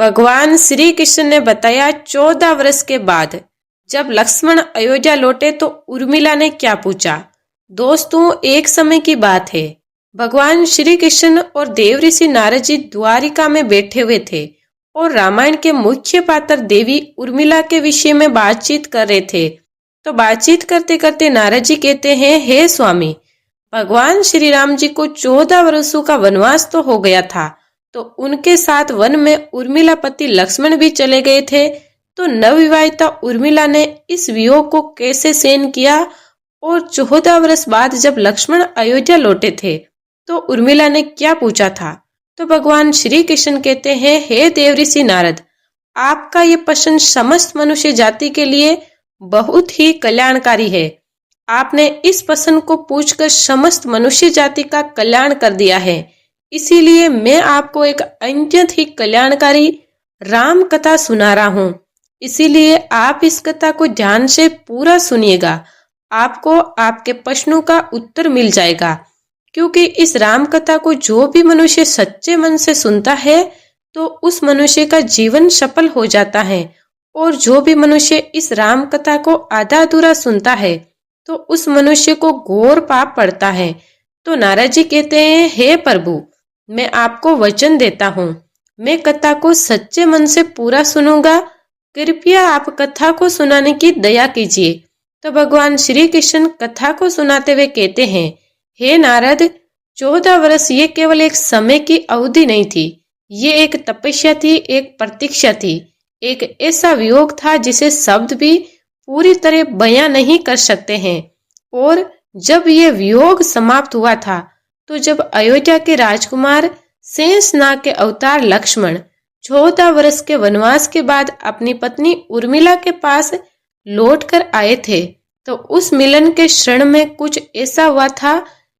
भगवान श्री कृष्ण ने बताया 14 वर्ष के बाद जब लक्ष्मण अयोध्या लौटे तो उर्मिला ने क्या पूछा। दोस्तों, एक समय की बात है, भगवान श्री कृष्ण और देव ऋषि नारद जी द्वारिका में बैठे हुए थे और रामायण के मुख्य पात्र देवी उर्मिला के विषय में बातचीत कर रहे थे। तो बातचीत करते करते नारद जी कहते हैं, हे स्वामी, भगवान श्री राम जी को 14 वर्षों का वनवास तो हो गया था, तो उनके साथ वन में उर्मिला पति लक्ष्मण भी चले गए थे। तो नवविवाहिता उर्मिला ने इस वियोग को कैसे सहन किया। और 14 वर्ष बाद जब लक्ष्मण अयोध्या लौटे थे तो उर्मिला ने क्या पूछा था। तो भगवान श्री कृष्ण कहते हैं, हे देवऋषि नारद, आपका ये प्रश्न समस्त मनुष्य जाति के लिए बहुत ही कल्याणकारी है। आपने इस प्रश्न को पूछकर समस्त मनुष्य जाति का कल्याण कर दिया है। इसीलिए मैं आपको एक अत्यंत ही कल्याणकारी राम कथा सुना रहा हूँ। इसीलिए आप इस कथा को ध्यान से पूरा सुनिएगा, आपको आपके प्रश्नों का उत्तर मिल जाएगा। क्योंकि इस राम कथा को जो भी मनुष्य सच्चे मन से सुनता है तो उस मनुष्य का जीवन सफल हो जाता है, और जो भी मनुष्य इस राम कथा को आधा अधूरा सुनता है तो उस मनुष्य को घोर पाप पड़ता है। तो नारद जी कहते हैं, हे प्रभु, मैं आपको वचन देता हूँ, मैं कथा को सच्चे मन से पूरा सुनूंगा, कृपया आप कथा को सुनाने की दया कीजिए। तो भगवान श्री कृष्ण कथा को सुनाते हुए कहते हैं, हे नारद, 14 वर्ष ये केवल एक समय की अवधि नहीं थी, ये एक तपस्या थी, एक प्रतीक्षा थी, एक ऐसा वियोग था जिसे शब्द भी पूरी तरह बयां नहीं कर सकते हैं। और जब ये वियोग समाप्त हुआ था तो जब अयोध्या के राजकुमार शेषनाग के अवतार लक्ष्मण 14 वर्ष के वनवास के बाद अपनी पत्नी उर्मिला के पास लौटकर आए थे तो उस मिलन के क्षण में कुछ ऐसा हुआ था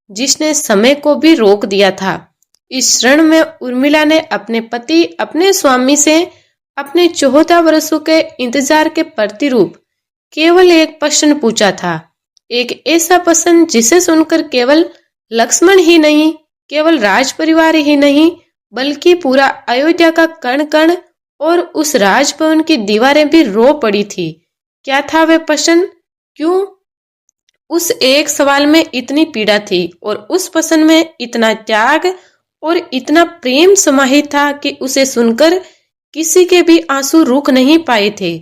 जिसने समय को भी रोक दिया था। इस क्षण में उर्मिला ने अपने पति, अपने स्वामी से अपने 14 वर्षों के इंतजार के प्रतिरूप केवल एक प्रश्न पूछा था। एक ऐसा प्रश्न जिसे सुनकर केवल लक्ष्मण ही नहीं, केवल राज परिवार ही नहीं, बल्कि पूरा अयोध्या का कण कण और उस राजभवन की दीवारें भी रो पड़ी थी। क्या था वह प्रश्न? क्यों उस एक सवाल में इतनी पीड़ा थी और उस प्रश्न में इतना त्याग और इतना प्रेम समाहित था कि उसे सुनकर किसी के भी आंसू रुक नहीं पाए थे।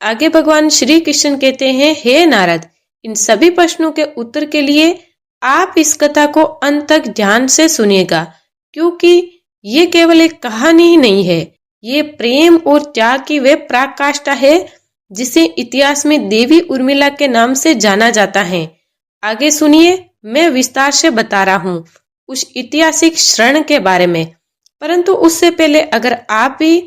आगे भगवान श्री कृष्ण कहते हैं, हे नारद, इन सभी प्रश्नों के उत्तर के लिए आप इस कथा को अंत तक ध्यान से सुनिएगा, क्योंकि ये केवल एक कहानी ही नहीं है, ये प्रेम और त्याग की वे पराकाष्ठा है जिसे इतिहास में देवी उर्मिला के नाम से जाना जाता है। आगे सुनिए, मैं विस्तार से बता रहा हूँ उस ऐतिहासिक क्षण के बारे में। परंतु उससे पहले अगर आप भी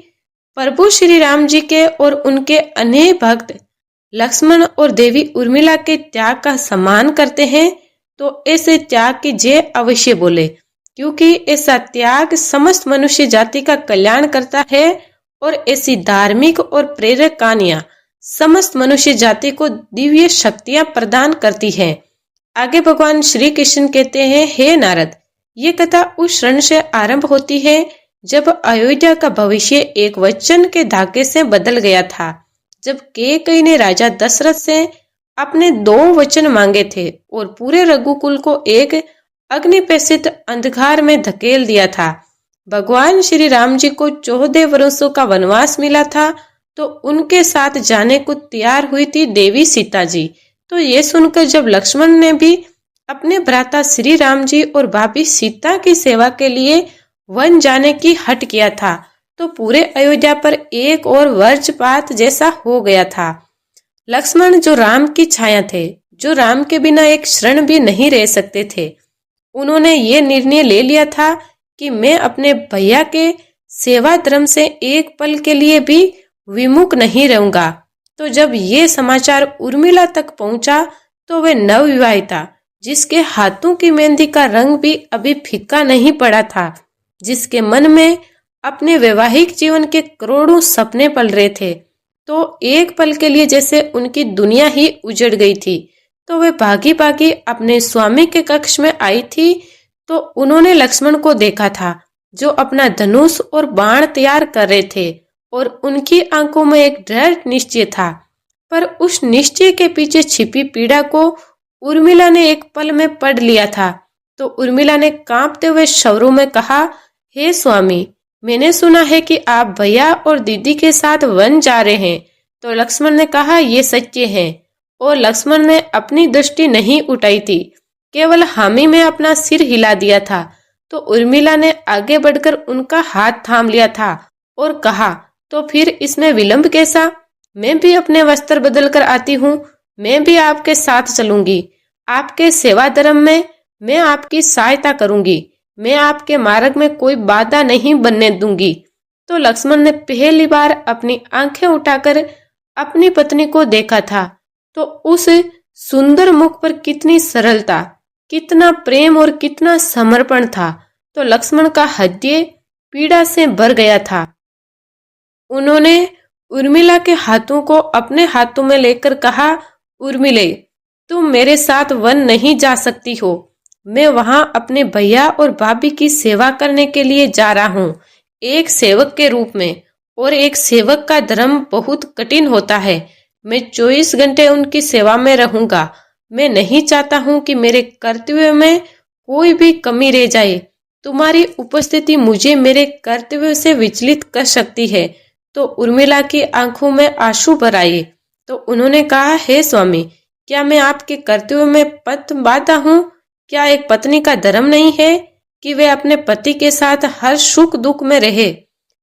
प्रभु श्री राम जी के और उनके अनेक भक्त लक्ष्मण और देवी उर्मिला के त्याग का सम्मान करते हैं तो ऐसे त्याग की जय अवश्य बोले, क्योंकि ऐसा त्याग समस्त मनुष्य जाति का कल्याण करता है और ऐसी धार्मिक और प्रेरक कहानियां समस्त मनुष्य जाति को दिव्य शक्तियां प्रदान करती है। आगे भगवान श्री कृष्ण कहते हैं, हे नारद, ये कथा उस क्षण से आरंभ होती है जब अयोध्या का भविष्य एक वचन के धागे से बदल गया था। जब कैकेयी ने राजा दशरथ से अपने 2 वचन मांगे थे और पूरे रघुकुल को एक अग्निपेषित अंधकार में धकेल दिया था। भगवान श्री राम जी को 14 वर्षों का वनवास मिला था तो उनके साथ जाने को तैयार हुई थी देवी सीता जी। तो ये सुनकर जब लक्ष्मण ने भी अपने भ्राता श्री राम जी और भाभी सीता की सेवा के लिए वन जाने की हट किया था तो पूरे अयोध्या पर एक और वज्रपात जैसा हो गया था। लक्ष्मण जो राम की छाया थे, जो राम के बिना एक क्षण भी नहीं रह सकते थे, उन्होंने ये निर्णय ले लिया था कि मैं अपने भैया के सेवा धर्म से एक पल के लिए भी विमुख नहीं रहूंगा। तो जब ये समाचार उर्मिला तक पहुंचा तो वे नवविवाहिता, जिसके हाथों की मेहंदी का रंग भी अभी फीका नहीं पड़ा था, जिसके मन में अपने वैवाहिक जीवन के करोड़ों सपने पल रहे थे, तो एक पल के लिए जैसे उनकी दुनिया ही उजड़ गई थी। तो वे भागी भागी अपने स्वामी के कक्ष में आई थी तो उन्होंने लक्ष्मण को देखा था जो अपना धनुष और बाण तैयार कर रहे थे और उनकी आंखों में एक दृढ़ निश्चय था। पर उस निश्चय के पीछे छिपी पीड़ा को उर्मिला ने एक पल में पढ़ लिया था। तो उर्मिला ने कांपते हुए स्वरों में कहा, हे स्वामी, मैंने सुना है कि आप भैया और दीदी के साथ वन जा रहे हैं। तो लक्ष्मण ने कहा, ये सत्य है। और लक्ष्मण ने अपनी दृष्टि नहीं उठाई थी, केवल हामी में अपना सिर हिला दिया था। तो उर्मिला ने आगे बढ़कर उनका हाथ थाम लिया था और कहा, तो फिर इसमें विलंब कैसा? मैं भी अपने वस्त्र बदल कर आती हूँ। मैं भी आपके साथ चलूंगी। आपके सेवा धर्म में मैं आपकी सहायता करूंगी। मैं आपके मार्ग में कोई बाधा नहीं बनने दूंगी। तो लक्ष्मण ने पहली बार अपनी आंखें उठाकर अपनी पत्नी को देखा था। तो उस सुंदर मुख पर कितनी सरलता, कितना प्रेम और कितना समर्पण था। तो लक्ष्मण का हृदय पीड़ा से भर गया था। उन्होंने उर्मिला के हाथों को अपने हाथों में लेकर कहा, उर्मिले, तुम मेरे साथ वन नहीं जा सकती हो। मैं वहां अपने भैया और भाभी की सेवा करने के लिए जा रहा हूँ, एक सेवक के रूप में। और एक सेवक का धर्म बहुत कठिन होता है। मैं 24 घंटे उनकी सेवा में रहूंगा। मैं नहीं चाहता हूँ कि मेरे कर्तव्य में कोई भी कमी रह जाए। तुम्हारी उपस्थिति मुझे मेरे कर्तव्य से विचलित कर सकती है। तो उर्मिला की आंखों में आंसू भर आए। तो उन्होंने कहा, हे स्वामी, क्या मैं आपके कर्तव्य में पथ बाधा हूँ? क्या एक पत्नी का धर्म नहीं है कि वे अपने पति के साथ हर सुख दुख में रहे?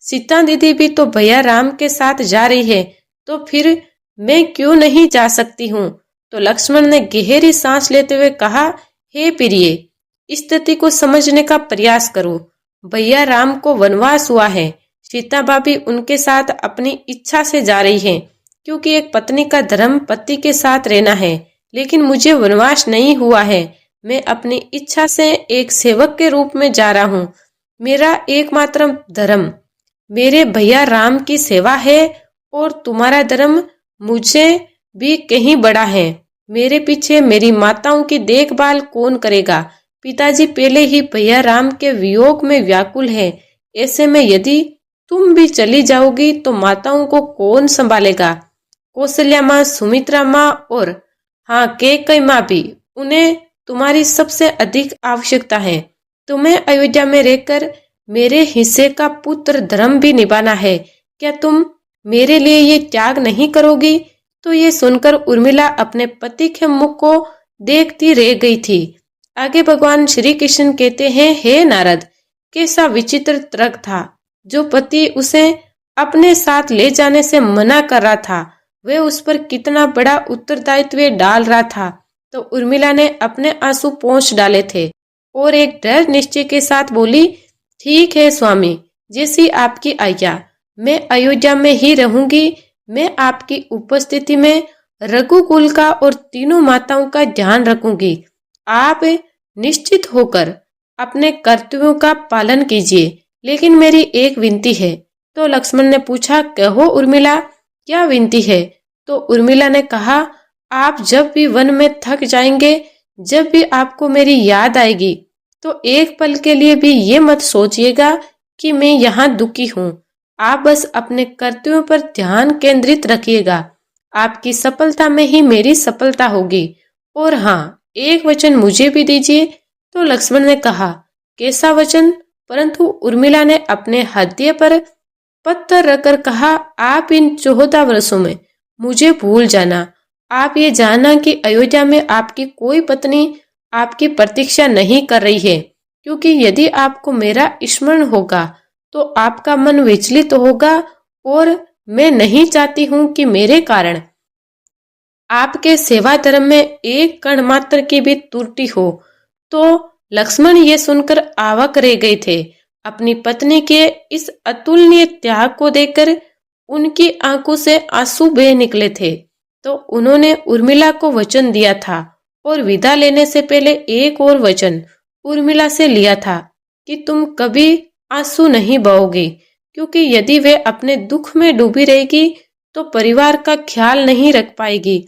सीता दीदी भी तो भैया राम के साथ जा रही है, तो फिर मैं क्यों नहीं जा सकती हूँ? तो लक्ष्मण ने गहरी सांस लेते हुए कहा, हे प्रिय, स्थिति को समझने का प्रयास करो। भैया राम को वनवास हुआ है। सीता भाभी उनके साथ अपनी इच्छा से जा रही है, क्योंकि एक पत्नी का धर्म पति के साथ रहना है। लेकिन मुझे वनवास नहीं हुआ है। मैं अपनी इच्छा से एक सेवक के रूप में जा रहा हूँ। मेरा एकमात्र धर्म मेरे भैया राम की सेवा है, और तुम्हारा धर्म मुझे भी कहीं बड़ा है। मेरे पीछे मेरी माताओं की देखभाल कौन करेगा? पिताजी पहले ही भैया राम के वियोग में व्याकुल है। ऐसे में यदि तुम भी चली जाओगी तो माताओं को कौन संभालेगा? कौशल्या माँ, सुमित्रा माँ और हाँ, कैकेयी माँ भी, उन्हें तुम्हारी सबसे अधिक आवश्यकता है। तुम्हें अयोध्या में रहकर मेरे हिस्से का पुत्र धर्म भी निभाना है। क्या तुम मेरे लिए ये त्याग नहीं करोगी? तो ये सुनकर उर्मिला अपने पति के मुख को देखती रह गई थी। आगे भगवान श्री कृष्ण कहते हैं, हे नारद, कैसा विचित्र तर्क था। जो पति उसे अपने साथ ले जाने से मना कर रहा था, वे उस पर कितना बड़ा उत्तरदायित्व डाल रहा था। तो उर्मिला ने अपने आंसू पोंछ डाले थे और एक दृढ़ निश्चय के साथ बोली, ठीक है स्वामी, जैसी आपकी आज्ञा। मैं अयोध्या में ही रहूंगी। मैं आपकी उपस्थिति में रघुकुल का और तीनों माताओं का ध्यान रखूंगी। आप निश्चित होकर अपने कर्तव्यों का पालन कीजिए। लेकिन मेरी एक विनती है। तो लक्ष्मण ने पूछा, कहो उर्मिला, क्या विनती है? तो उर्मिला ने कहा, आप जब भी वन में थक जाएंगे, जब भी आपको मेरी याद आएगी, तो एक पल के लिए भी ये मत सोचिएगा कि मैं यहाँ दुखी हूँ। आप बस अपने कर्तव्यों पर ध्यान केंद्रित रखिएगा। आपकी सफलता में ही मेरी सफलता होगी। और हाँ, एक वचन मुझे भी दीजिए। तो लक्ष्मण ने कहा, कैसा वचन? परंतु उर्मिला ने अपने हृदय पर पत्थर रखकर कहा, आप इन 14 वर्षों में मुझे भूल जाना। आप ये जानना कि अयोध्या में आपकी कोई पत्नी आपकी प्रतीक्षा नहीं कर रही है, क्योंकि यदि आपको मेरा स्मरण होगा तो आपका मन विचलित होगा, और मैं नहीं चाहती हूँ कि मेरे कारण आपके सेवा धर्म में एक कण मात्र की भी त्रुटि हो। तो लक्ष्मण ये सुनकर अवाक रह गए थे। अपनी पत्नी के इस अतुलनीय त्याग को देखकर उनकी आंखों से आंसू बह निकले थे। तो उन्होंने उर्मिला को वचन दिया था और विदा लेने से पहले एक और वचन उर्मिला से लिया था कि तुम कभी आंसू नहीं बहोगी, क्योंकि यदि वे अपने दुख में डूबी रहेगी तो परिवार का ख्याल नहीं रख पाएगी।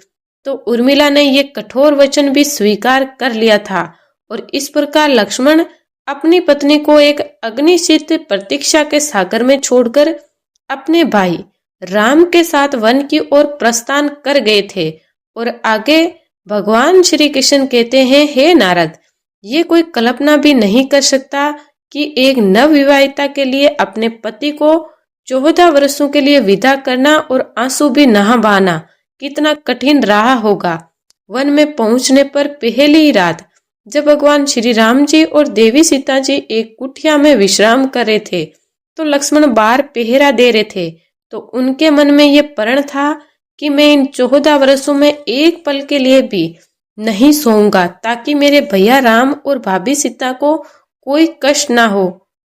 तो उर्मिला ने ये कठोर वचन भी स्वीकार कर लिया था, और इस प्रकार लक्ष्मण अपनी पत्नी को एक अग्निशीत प्रतीक्षा के सागर में छोड़कर अपने भाई राम के साथ वन की ओर प्रस्थान कर गए थे। और आगे भगवान श्री कृष्ण कहते हैं, हे नारद, ये कोई कल्पना भी नहीं कर सकता कि एक नवविवाहिता के लिए अपने पति को 14 वर्षों के लिए विदा करना और आंसू भी नहा बहाना कितना कठिन रहा होगा। वन में पहुंचने पर पहली ही रात जब भगवान श्री राम जी और देवी सीता जी एक कुटिया में विश्राम कर रहे थे, तो लक्ष्मण बाहर पहरा दे रहे थे। तो उनके मन में ये प्रण था कि मैं इन 14 वर्षों में एक पल के लिए भी नहीं सोऊंगा, ताकि मेरे भैया राम और भाभी सीता को कोई कष्ट ना हो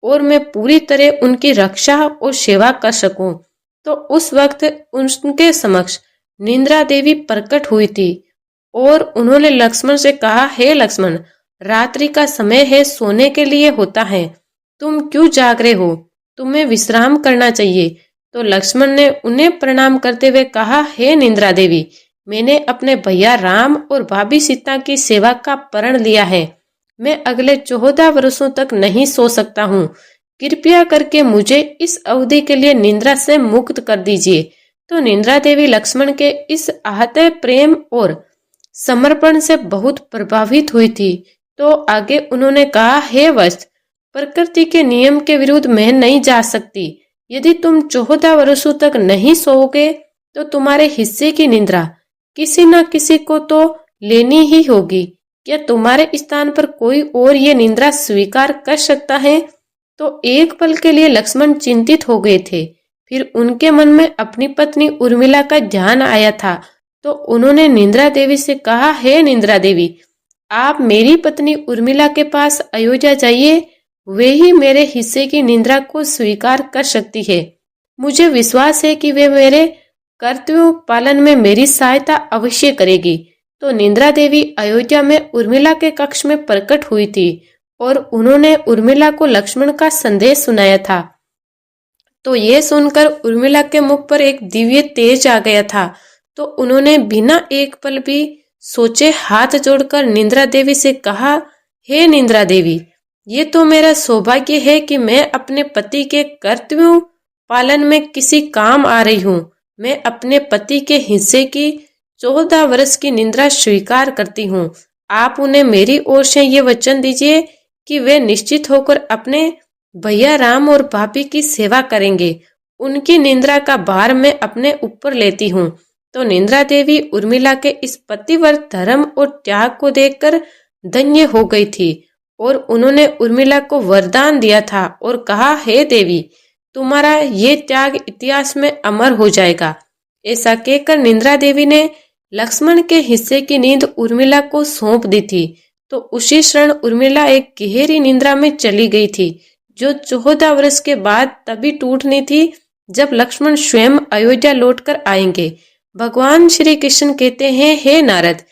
और मैं पूरी तरह उनकी रक्षा और सेवा कर सकूं। तो उस वक्त उनके समक्ष निंद्रा देवी प्रकट हुई थी और उन्होंने लक्ष्मण से कहा, हे लक्ष्मण, रात्रि का समय है, सोने के लिए होता है, तुम क्यों जाग रहे हो? तुम्हें विश्राम करना चाहिए। तो लक्ष्मण ने उन्हें प्रणाम करते हुए कहा, हे निंद्रा देवी, मैंने अपने भैया राम और भाभी सीता की सेवा का प्रण लिया है। मैं अगले 14 वर्षों तक नहीं सो सकता हूँ। कृपया करके मुझे इस अवधि के लिए निंद्रा से मुक्त कर दीजिए। तो निंद्रा देवी लक्ष्मण के इस आहत प्रेम और समर्पण से बहुत प्रभावित हुई थी। तो आगे उन्होंने कहा, हे वत्स, प्रकृति के नियम के विरुद्ध मैं नहीं जा सकती। यदि तुम 14 वर्षों तक नहीं सोओगे तो तुम्हारे हिस्से की निंद्रा किसी न किसी को तो लेनी ही होगी। क्या तुम्हारे स्थान पर कोई और ये निंद्रा स्वीकार कर सकता है? तो एक पल के लिए लक्ष्मण चिंतित हो गए थे। फिर उनके मन में अपनी पत्नी उर्मिला का ध्यान आया था। तो उन्होंने निंद्रा देवी से कहा, हे निंद्रा देवी, आप मेरी पत्नी उर्मिला के पास अयोध्या जाइए, वे ही मेरे हिस्से की निंद्रा को स्वीकार कर सकती है। मुझे विश्वास है कि वे मेरे कर्तव्यों पालन में मेरी सहायता अवश्य करेगी। तो निंद्रा देवी अयोध्या में उर्मिला के कक्ष में प्रकट हुई थी और उन्होंने उर्मिला को लक्ष्मण का संदेश सुनाया था। तो ये सुनकर उर्मिला के मुख पर एक दिव्य तेज आ गया था। तो उन्होंने बिना एक पल भी सोचे हाथ जोड़कर निंद्रा देवी से कहा, हे निंद्रा देवी, ये तो मेरा सौभाग्य है कि मैं अपने पति के कर्तव्यों पालन में किसी काम आ रही हूँ। मैं अपने पति के हिस्से की 14 वर्ष की निंद्रा स्वीकार करती हूँ। आप उन्हें मेरी ओर से ये वचन दीजिए कि वे निश्चित होकर अपने भैया राम और भाभी की सेवा करेंगे। उनकी निंद्रा का भार मैं अपने ऊपर लेती हूँ। तो निंद्रा देवी उर्मिला के इस पतिव्रत धर्म और त्याग को देखकर धन्य हो गई थी और उन्होंने उर्मिला को वरदान दिया था और कहा, हे देवी, तुम्हारा ये त्याग इतिहास में अमर हो जाएगा। ऐसा कहकर निंद्रा देवी ने लक्ष्मण के हिस्से की नींद उर्मिला को सौंप दी थी। तो उसी क्षण उर्मिला एक गहरी निंद्रा में चली गई थी, जो 14 वर्ष के बाद तभी टूटनी थी जब लक्ष्मण स्वयं अयोध्या लौटकर आएंगे। भगवान श्री कृष्ण कहते हैं, हे नारद,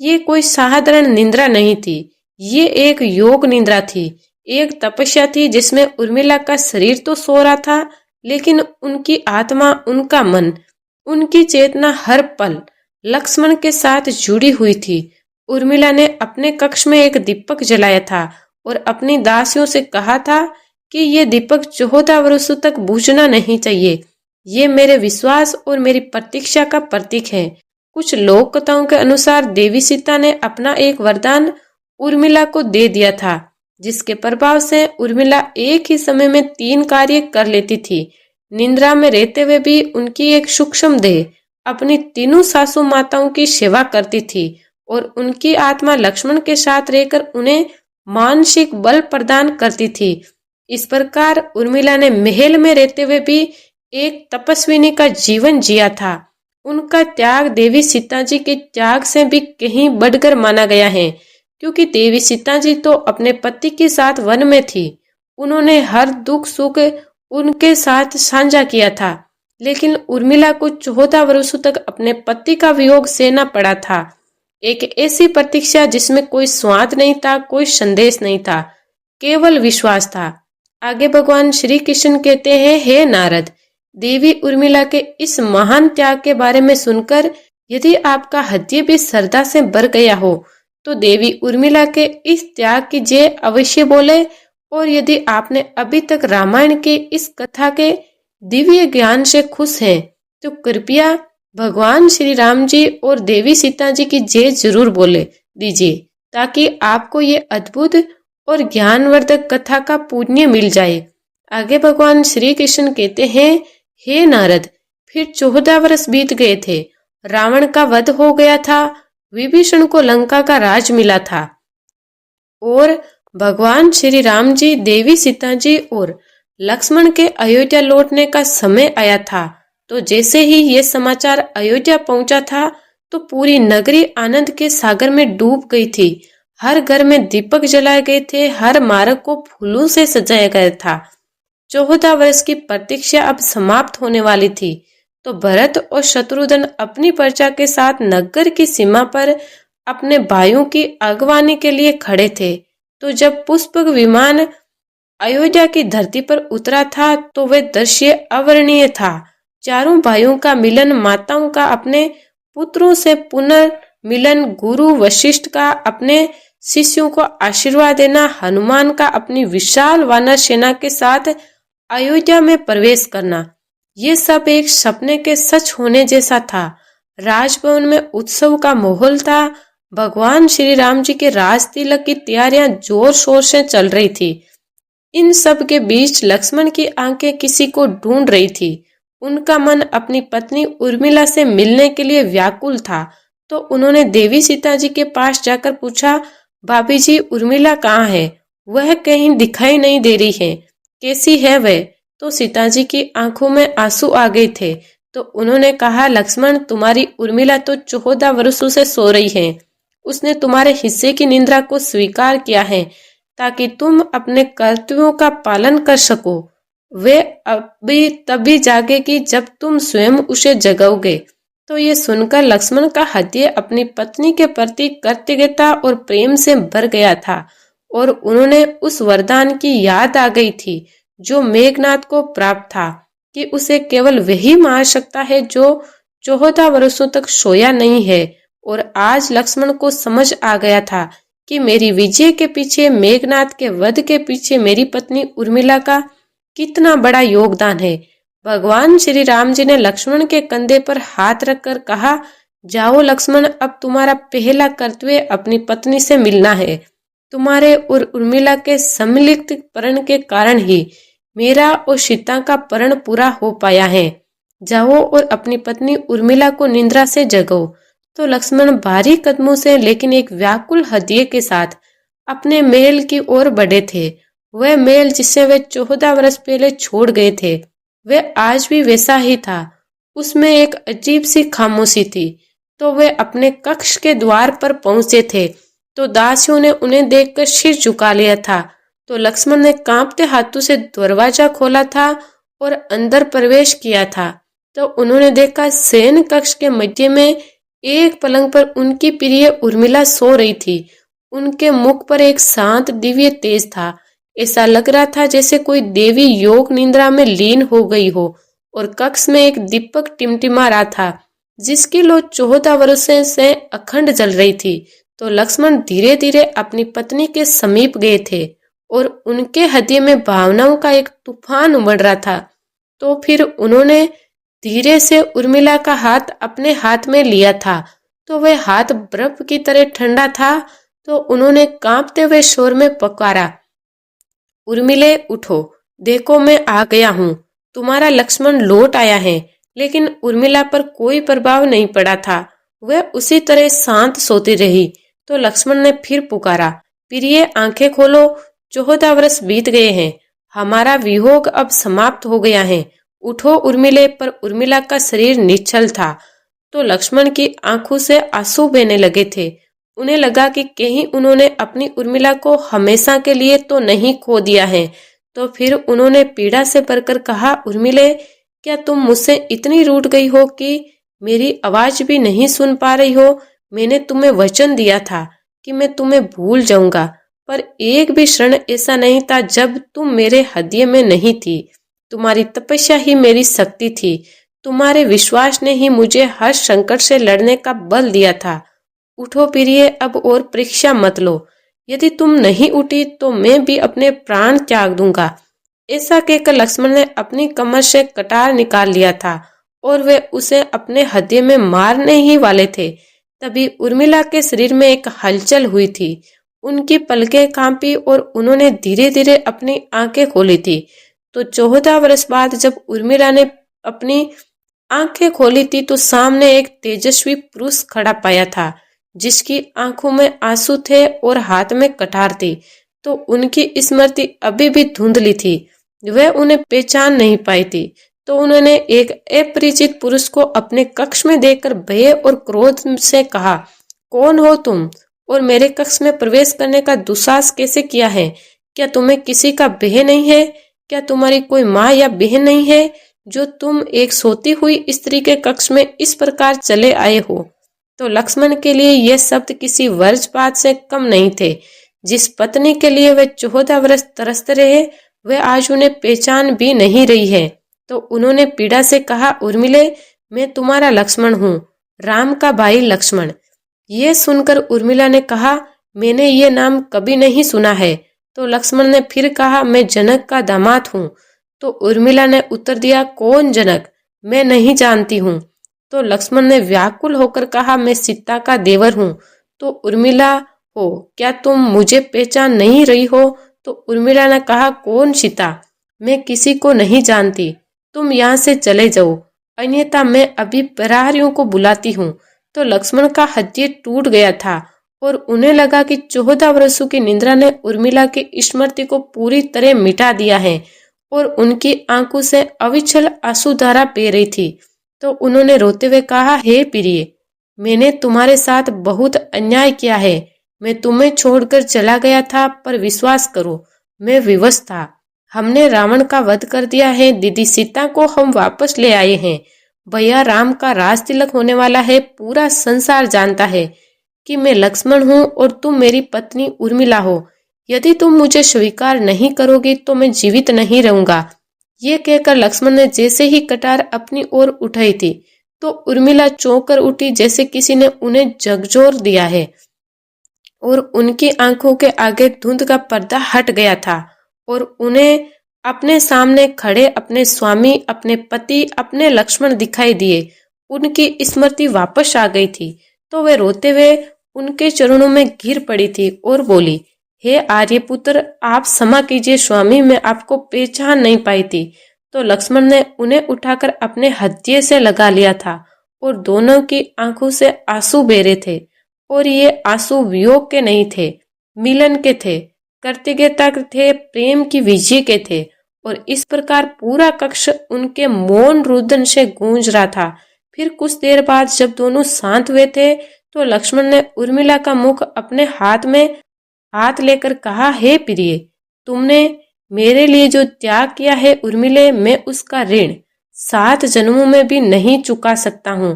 ये कोई साधारण निंद्रा नहीं थी, ये एक योग निंद्रा थी, एक तपस्या थी जिसमें उर्मिला का शरीर तो सो रहा था, लेकिन उनकी आत्मा, उनका मन, उनकी चेतना हर पल लक्ष्मण के साथ जुड़ी हुई थी। उर्मिला ने अपने कक्ष में एक दीपक जलाया था और अपनी दासियों से कहा था कि ये दीपक 14 वर्षों तक बुझना नहीं चाहिए। ये मेरे विश्वास और मेरी प्रतीक्षा का प्रतीक है। कुछ लोक कथाओं के अनुसार देवी सीता ने अपना एक वरदान उर्मिला को दे दिया था, जिसके प्रभाव से उर्मिला एक ही समय में 3 कार्य कर लेती थी। निंद्रा में रहते हुए भी उनकी एक सूक्ष्म देह अपनी तीनों सासू माताओं की सेवा करती थी और उनकी आत्मा लक्ष्मण के साथ रहकर उन्हें मानसिक बल प्रदान करती थी। इस प्रकार उर्मिला ने महल में रहते हुए भी एक तपस्विनी का जीवन जिया था। उनका त्याग देवी सीता जी के त्याग से भी कहीं बढ़कर माना गया है, क्योंकि देवी सीता जी तो अपने पति के साथ वन में थी। उन्होंने हर दुख सुख उनके साथ साझा किया था, लेकिन उर्मिला को 14 वर्षों तक अपने पति का वियोग सहना पड़ा था। एक ऐसी प्रतीक्षा जिसमें कोई स्वाद नहीं था, कोई संदेश नहीं था, केवल विश्वास था। आगे भगवान श्री कृष्ण कहते हैं, हे नारद, देवी उर्मिला के इस महान त्याग के बारे में सुनकर यदि आपका हृदय भी श्रद्धा से भर गया हो तो देवी उर्मिला के इस त्याग की जय अवश्य बोले। और यदि आपने अभी तक रामायण की इस कथा के दिव्य ज्ञान से खुश हैं तो कृपया भगवान श्री राम जी और देवी सीता जी की जय जरूर बोले दीजिए, ताकि आपको ये अद्भुत और ज्ञानवर्धक कथा का पुण्य मिल जाए। आगे भगवान श्री कृष्ण कहते हैं, हे नारद, फिर 14 वर्ष बीत गए थे। रावण का वध हो गया था, विभीषण को लंका का राज मिला था और भगवान श्री राम जी, देवी सीता जी और लक्ष्मण के अयोध्या लौटने का समय आया था। तो जैसे ही ये समाचार अयोध्या पहुंचा था तो पूरी नगरी आनंद के सागर में डूब गई थी। हर घर में दीपक जलाए गए थे, हर मार्ग को फूलों से सजाया गया था। 14 वर्ष की प्रतीक्षा अब समाप्त होने वाली थी। तो भरत और शत्रुघ्न अपनी प्रजा के साथ नगर की सीमा पर अपने भाइयों की अगवानी के लिए खड़े थे। तो जब पुष्पक विमान अयोध्या की धरती पर उतरा था तो वह दृश्य अवर्णनीय था। चारों भाइयों का मिलन, माताओं का अपने पुत्रों से पुनर्मिलन, गुरु वशिष्ठ का अपने शिष्यों को आशीर्वाद देना, हनुमान का अपनी विशाल वानर सेना के साथ अयोध्या में प्रवेश करना, ये सब एक सपने के सच होने जैसा था। राजभवन में उत्सव का माहौल था। भगवान श्री राम जी के राज तिलक की तैयारियां जोर शोर से चल रही थी। इन सब के बीच लक्ष्मण की आंखें किसी को ढूंढ रही थी। उनका मन अपनी पत्नी उर्मिला से मिलने के लिए व्याकुल था। तो उन्होंने देवी सीता जी के पास जाकर पूछा, भाभी जी, उर्मिला कहाँ है? वह कहीं दिखाई नहीं दे रही है, कैसी है वह? तो सीता जी की आंखों में आंसू आ गए थे। तो उन्होंने कहा, लक्ष्मण, तुम्हारी उर्मिला तो 14 वर्षों से सो रही है। उसने तुम्हारे हिस्से की निंद्रा को स्वीकार किया है ताकि तुम अपने कर्तव्यों का पालन कर सको। वे अभी तभी जागेगी जब तुम स्वयं उसे जगाओगे। तो ये सुनकर लक्ष्मण का हृदय अपनी पत्नी के प्रति कृतज्ञता और प्रेम से भर गया था और उन्होंने उस वरदान की याद आ गई थी जो मेघनाथ को प्राप्त था कि उसे केवल वही मार सकता है जो 14 वर्षों तक सोया नहीं है। और आज लक्ष्मण को समझ आ गया था कि मेरी विजय के पीछे, मेघनाथ के वध के पीछे मेरी पत्नी उर्मिला का कितना बड़ा योगदान है। भगवान श्री राम जी ने लक्ष्मण के कंधे पर हाथ रखकर कहा, जाओ लक्ष्मण, अब तुम्हारा पहला कर्तव्य अपनी पत्नी से मिलना है। तुम्हारे और उर्मिला के सम्मिलित प्रण के कारण ही मेरा और सीता का प्रण पूरा हो पाया है। जाओ और अपनी पत्नी उर्मिला को निद्रा से जगाओ। तो लक्ष्मण भारी कदमों से लेकिन एक व्याकुल हृदय के साथ अपने महल की ओर बढ़े थे। वह महल जिसे वे 14 वर्ष पहले छोड़ गए थे, वह आज भी वैसा ही था। उसमें एक अजीब सी खामोशी थी। तो वे अपने कक्ष के द्वार पर पहुंचे थे तो दासियों ने उन्हें देखकर सिर झुका लिया था। तो लक्ष्मण ने कांपते हाथों से दरवाजा खोला था और अंदर प्रवेश किया था। तो उन्होंने देखा, शयन कक्ष के मध्य में एक पलंग पर उनकी प्रिय उर्मिला सो रही थी। उनके मुख पर एक शांत दिव्य तेज था। ऐसा लग रहा था जैसे कोई देवी योग निद्रा में लीन हो गई हो। और कक्ष में एक दीपक टिमटिमा रहा था जिसकी लो 14 वर्षों से अखंड जल रही थी। तो लक्ष्मण धीरे धीरे अपनी पत्नी के समीप गए थे और उनके हृदय में भावनाओं का एक तूफान उमड़ रहा था। तो फिर उन्होंने धीरे से उर्मिला का हाथ अपने हाथ में लिया था। तो वह हाथ बर्फ की तरह ठंडा था। तो उन्होंने कांपते हुए स्वर में पुकारा, उर्मिले, उठो, देखो मैं आ गया हूँ। तुम्हारा लक्ष्मण लौट आया है। लेकिन उर्मिला पर कोई प्रभाव नहीं पड़ा था। वह उसी तरह शांत सोती रही। तो लक्ष्मण ने फिर पुकारा, प्रिय, आंखें खोलो, 14 वर्ष बीत गए हैं। हमारा वियोग अब समाप्त हो गया है। उठो उर्मिले। पर उर्मिला का शरीर निश्चल था। तो लक्ष्मण की आंखों से आंसू बहने लगे थे। उन्हें लगा कि कहीं उन्होंने अपनी उर्मिला को हमेशा के लिए तो नहीं खो दिया है। तो फिर उन्होंने पीड़ा से भरकर कहा, उर्मिले, क्या तुम मुझसे इतनी रूठ गई हो कि मेरी आवाज भी नहीं सुन पा रही हो? मैंने तुम्हें वचन दिया था कि मैं तुम्हें भूल जाऊंगा, पर एक भी क्षण ऐसा नहीं था जब तुम मेरे हृदय में नहीं थी। तुम्हारी तपस्या ही मेरी शक्ति थी। तुम्हारे विश्वास ने ही मुझे हर संकट से लड़ने का बल दिया था। उठो प्रिय, अब और परीक्षा मत लो। यदि तुम नहीं उठी तो मैं भी अपने प्राण त्याग दूंगा। ऐसा कहकर लक्ष्मण ने अपनी कमर से कटार निकाल लिया था और वे उसे अपने हृदय में मारने ही वाले थे। तभी उर्मिला के शरीर में एक हलचल हुई थी। उनकी पलकें कांपी और उन्होंने धीरे धीरे अपनी आंखें खोली थी। तो 14 वर्ष बाद जब उर्मिला ने अपनी आंखें खोली थी तो सामने एक तेजस्वी पुरुष खड़ा पाया था, जिसकी आंखों में आंसू थे और हाथ में कटार थी। तो उनकी स्मृति अभी भी धुंधली थी, वह उन्हें पहचान नहीं पाई थी। तो उन्होंने एक अपरिचित पुरुष को अपने कक्ष में देखकर भय और क्रोध से कहा, कौन हो तुम और मेरे कक्ष में प्रवेश करने का दुस्साहस कैसे किया है? क्या तुम्हें किसी का भय नहीं है? क्या तुम्हारी कोई माँ या बहन नहीं है जो तुम एक सोती हुई स्त्री के कक्ष में इस प्रकार चले आए हो? तो लक्ष्मण के लिए यह शब्द किसी वज्रपात से कम नहीं थे। जिस पत्नी के लिए वे 14 वर्ष तरसते रहे, वे आज उन्हें पहचान भी नहीं रही है। तो उन्होंने पीड़ा से कहा, उर्मिले, मैं तुम्हारा लक्ष्मण हूँ, राम का भाई लक्ष्मण। ये सुनकर उर्मिला ने कहा, मैंने ये नाम कभी नहीं सुना है। तो लक्ष्मण ने फिर कहा, मैं जनक का दामाद हूँ। तो उर्मिला ने उत्तर दिया, कौन जनक? मैं नहीं जानती हूँ। तो लक्ष्मण ने व्याकुल होकर कहा, मैं सीता का देवर हूँ। तो उर्मिला, हो क्या तुम मुझे पहचान नहीं रही हो? तो उर्मिला ने कहा, कौन सीता? मैं किसी को नहीं जानती, तुम यहाँ से चले जाओ, अन्यथा मैं अभी प्रहरियों को बुलाती हूँ। तो लक्ष्मण का हृदय टूट गया था और उन्हें लगा कि 14 वर्षों की निद्रा ने उर्मिला की स्मृति को पूरी तरह मिटा दिया है और उनकी आंखों से अविचल आंसुधारा बह रही थी। तो उन्होंने रोते हुए कहा, हे प्रिय, मैंने तुम्हारे साथ बहुत अन्याय किया है। मैं तुम्हें छोड़कर चला गया था, पर विश्वास करो, मैं विवश था। हमने रावण का वध कर दिया है, दीदी सीता को हम वापस ले आए हैं, भैया राम का राज तिलक होने वाला है। पूरा संसार जानता है कि मैं लक्ष्मण हूँ और तुम मेरी पत्नी उर्मिला हो। यदि तुम मुझे स्वीकार नहीं करोगी तो मैं जीवित नहीं रहूंगा। ये कहकर लक्ष्मण ने जैसे ही कटार अपनी ओर उठाई थी तो उर्मिला चौंक कर उठी, जैसे किसी ने उन्हें झकझोर दिया है, और उनकी आंखों के आगे धुंध का पर्दा हट गया था और उन्हें अपने सामने खड़े अपने स्वामी, अपने पति, अपने लक्ष्मण दिखाई दिए। उनकी स्मृति वापस आ गई थी। तो वे रोते हुए उनके चरणों में गिर पड़ी थी और बोली, हे आर्यपुत्र, आप क्षमा कीजिए स्वामी, मैं आपको पहचान नहीं पाई थी। तो लक्ष्मण ने उन्हें उठाकर अपने हृदय से लगा लिया था और दोनों की आंखों से आंसू बह रहे थे। और ये आंसू वियोग के नहीं थे, मिलन के थे, कृतज्ञता के थे, प्रेम की विजय के थे। और इस प्रकार पूरा कक्ष उनके मौन रुदन से गूंज रहा था। फिर कुछ देर बाद जब दोनों शांत हुए थे तो लक्ष्मण ने उर्मिला का मुख अपने हाथ में हाथ लेकर कहा, हे प्रिय, तुमने मेरे लिए जो त्याग किया है उर्मिले, मैं उसका ऋण 7 जन्मों में भी नहीं चुका सकता हूँ।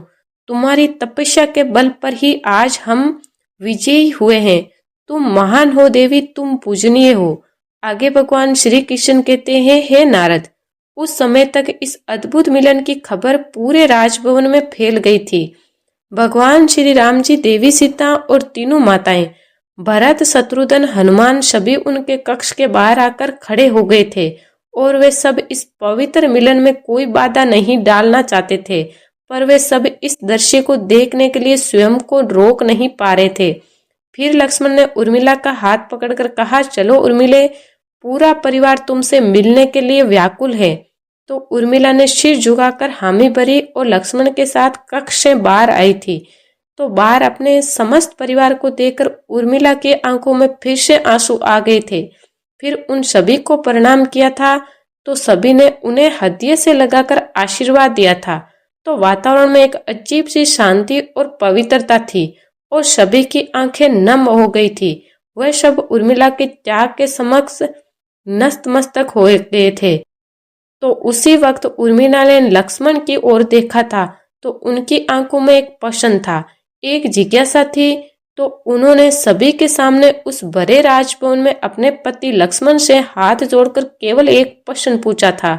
तुम्हारी तपस्या के बल पर ही आज हम विजयी हुए हैं। तुम महान हो देवी, तुम पूजनीय हो। आगे भगवान श्री कृष्ण कहते हैं, हे नारद, उस समय तक इस अद्भुत मिलन की खबर पूरे राजभवन में फैल गई थी। भगवान श्री राम जी, देवी सीता और तीनों माताएं, भरत, शत्रुघ्न, हनुमान सभी उनके कक्ष के बाहर आकर खड़े हो गए थे और वे सब इस पवित्र मिलन में कोई बाधा नहीं डालना चाहते थे, पर वे सब इस दृश्य को देखने के लिए स्वयं को रोक नहीं पा रहे थे। फिर लक्ष्मण ने उर्मिला का हाथ पकड़कर कहा, चलो उर्मिले, पूरा परिवार तुमसे मिलने के लिए व्याकुल है। तो उर्मिला ने सिर झुकाकर हामी भरी और लक्ष्मण के साथ कक्ष से बाहर आई थी। तो बाहर अपने समस्त परिवार को देखकर उर्मिला की आंखों में फिर से आंसू आ गए थे। फिर उन सभी को प्रणाम किया था तो सभी ने उन्हें हृदय से लगाकर आशीर्वाद दिया था। तो वातावरण में एक अजीब सी शांति और पवित्रता थी और सभी की आंखें नम हो गई थी। वह सब उर्मिला के त्याग के समक्ष नतमस्तक हो गए थे। तो उसी वक्त उर्मिला ने लक्ष्मण की ओर देखा था तो उनकी आंखों में एक प्रश्न था, एक जिज्ञासा थी। तो उन्होंने सभी के सामने उस बड़े राजभवन में अपने पति लक्ष्मण से हाथ जोड़कर केवल एक प्रश्न पूछा था,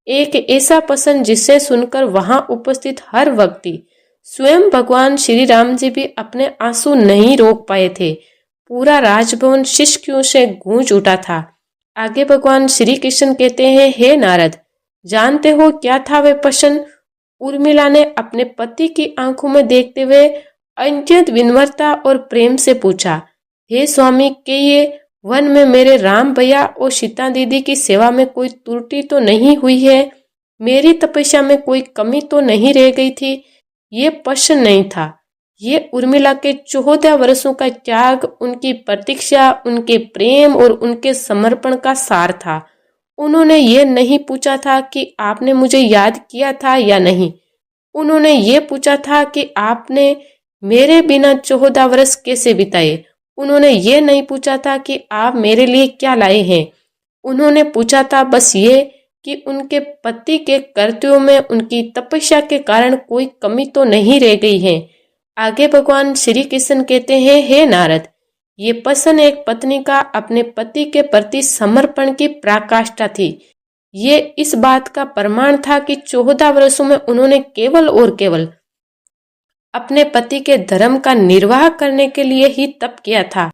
एक ऐसा प्रश्न जिसे सुनकर वहां उपस्थित हर व्यक्ति, स्वयं भगवान श्री राम जी भी अपने आंसू नहीं रोक पाए थे। पूरा राजभवन शिष्कियों से गूंज उठा था। आगे भगवान श्री कृष्ण कहते हैं, हे नारद, जानते हो क्या था वह प्रश्न? उर्मिला ने अपने पति की आंखों में देखते हुए अत्यंत विनम्रता और प्रेम से पूछा, हे स्वामी, के ये वन में मेरे राम भैया और सीता दीदी की सेवा में कोई त्रुटि तो नहीं हुई है? मेरी तपस्या में कोई कमी तो नहीं रह गई थी? ये प्रश्न नहीं था, ये उर्मिला के 14 वर्षों का त्याग, उनकी प्रतीक्षा, उनके प्रेम और उनके समर्पण का सार था। उन्होंने ये नहीं पूछा था कि आपने मुझे याद किया था या नहीं। उन्होंने ये पूछा था कि आपने मेरे बिना 14 वर्ष कैसे बिताए। उन्होंने ये नहीं पूछा था कि आप मेरे लिए क्या लाए हैं। उन्होंने पूछा था बस ये कि उनके पति के कर्तव्यों में उनकी तपस्या के कारण कोई कमी तो नहीं रह गई है। आगे भगवान श्री कृष्ण कहते हैं, हे नारद, ये प्रश्न एक पत्नी का अपने पति के प्रति समर्पण की पराकाष्ठा थी। ये इस बात का प्रमाण था कि 14 वर्षों में उन्होंने केवल और केवल अपने पति के धर्म का निर्वाह करने के लिए ही तप किया था।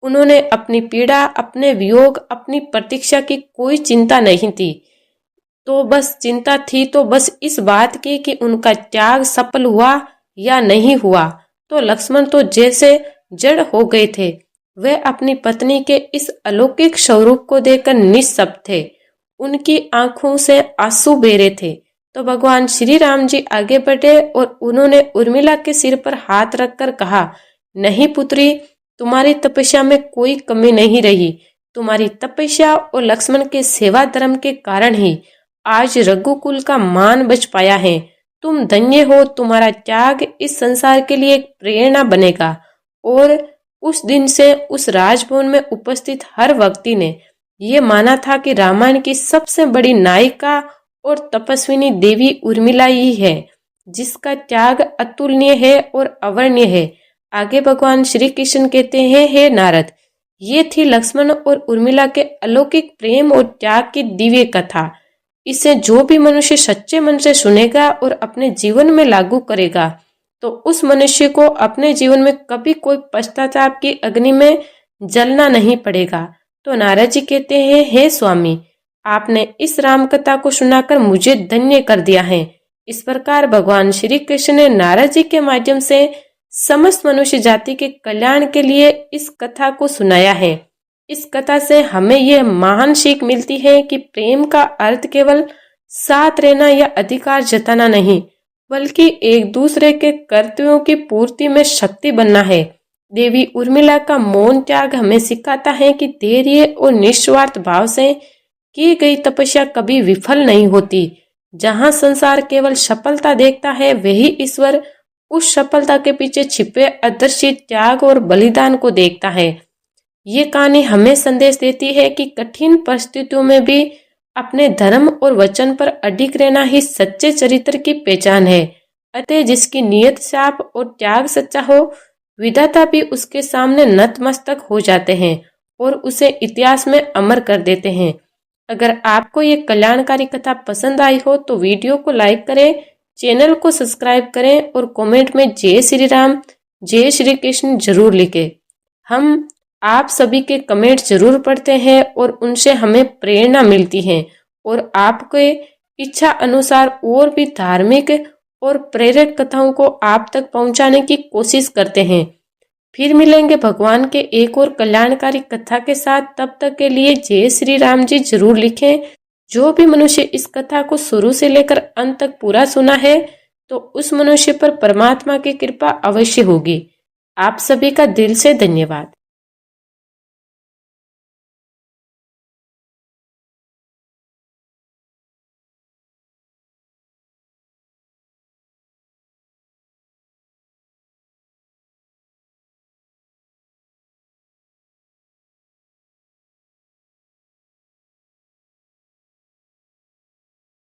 उन्होंने अपनी पीड़ा, अपने वियोग, अपनी प्रतीक्षा की कोई चिंता नहीं थी। तो बस चिंता थी तो बस इस बात की कि उनका त्याग सफल हुआ या नहीं हुआ। तो लक्ष्मण तो जैसे जड़ हो गए थे। वे अपनी पत्नी के इस अलौकिक स्वरूप को देखकर निःशब्द थे। उनकी आंखों से आंसू बह रहे थे। तो भगवान श्री राम जी आगे बढ़े और उन्होंने उर्मिला के सिर पर हाथ रखकर कहा, नहीं पुत्री, तुम्हारी तपस्या में कोई कमी नहीं रही। तुम्हारी तपस्या और लक्ष्मण के सेवा धर्म के कारण ही आज रघुकुल का मान बच पाया है। तुम धन्य हो। तुम्हारा त्याग इस संसार के लिए एक प्रेरणा बनेगा। और उस दिन से उस राजभवन में उपस्थित हर व्यक्ति ने ये माना था कि रामायण की सबसे बड़ी नायिका और तपस्विनी देवी उर्मिला ही है, जिसका त्याग अतुलनीय है और अवर्णनीय है। आगे भगवान श्री कृष्ण कहते हैं, हे नारद, ये थी लक्ष्मण और उर्मिला के अलौकिक प्रेम और त्याग की दिव्य कथा। इसे जो भी मनुष्य सच्चे मन से सुनेगा और अपने जीवन में लागू करेगा तो उस मनुष्य को अपने जीवन में कभी कोई पश्चाताप की अग्नि में जलना नहीं पड़ेगा। तो नारद जी कहते हैं, हे स्वामी, आपने इस राम कथा को सुनाकर मुझे धन्य कर दिया है। इस प्रकार भगवान श्री कृष्ण ने नारद जी के माध्यम से समस्त मनुष्य जाति के कल्याण के लिए इस कथा को सुनाया है। इस कथा से हमें यह महान सीख मिलती है कि प्रेम का अर्थ केवल साथ रहना या अधिकार जताना नहीं, बल्कि एक दूसरे के कर्तव्यों की पूर्ति में शक्ति बनना है। देवी उर्मिला का मौन त्याग हमें सिखाता है कि धैर्य और निस्वार्थ भाव से की गई तपस्या कभी विफल नहीं होती। जहाँ संसार केवल सफलता देखता है, वही ईश्वर उस सफलता के पीछे छिपे अदृश्य त्याग और बलिदान को देखता है। ये कहानी हमें संदेश देती है कि कठिन परिस्थितियों में भी अपने धर्म और वचन पर अडिग रहना ही सच्चे चरित्र की पहचान है। अतः जिसकी नीयत साफ और त्याग सच्चा हो, विधाता भी उसके सामने नतमस्तक हो जाते हैं और उसे इतिहास में अमर कर देते हैं। अगर आपको ये कल्याणकारी कथा पसंद आई हो तो वीडियो को लाइक करें, चैनल को सब्सक्राइब करें और कमेंट में जय श्री राम, जय श्री कृष्ण जरूर लिखें। हम आप सभी के कमेंट जरूर पढ़ते हैं और उनसे हमें प्रेरणा मिलती है और आपके इच्छा अनुसार और भी धार्मिक और प्रेरक कथाओं को आप तक पहुंचाने की कोशिश करते हैं। फिर मिलेंगे भगवान के एक और कल्याणकारी कथा के साथ। तब तक के लिए जय श्री राम जी जरूर लिखें। जो भी मनुष्य इस कथा को शुरू से लेकर अंत तक पूरा सुना है तो उस मनुष्य पर परमात्मा की कृपा अवश्य होगी। आप सभी का दिल से धन्यवाद।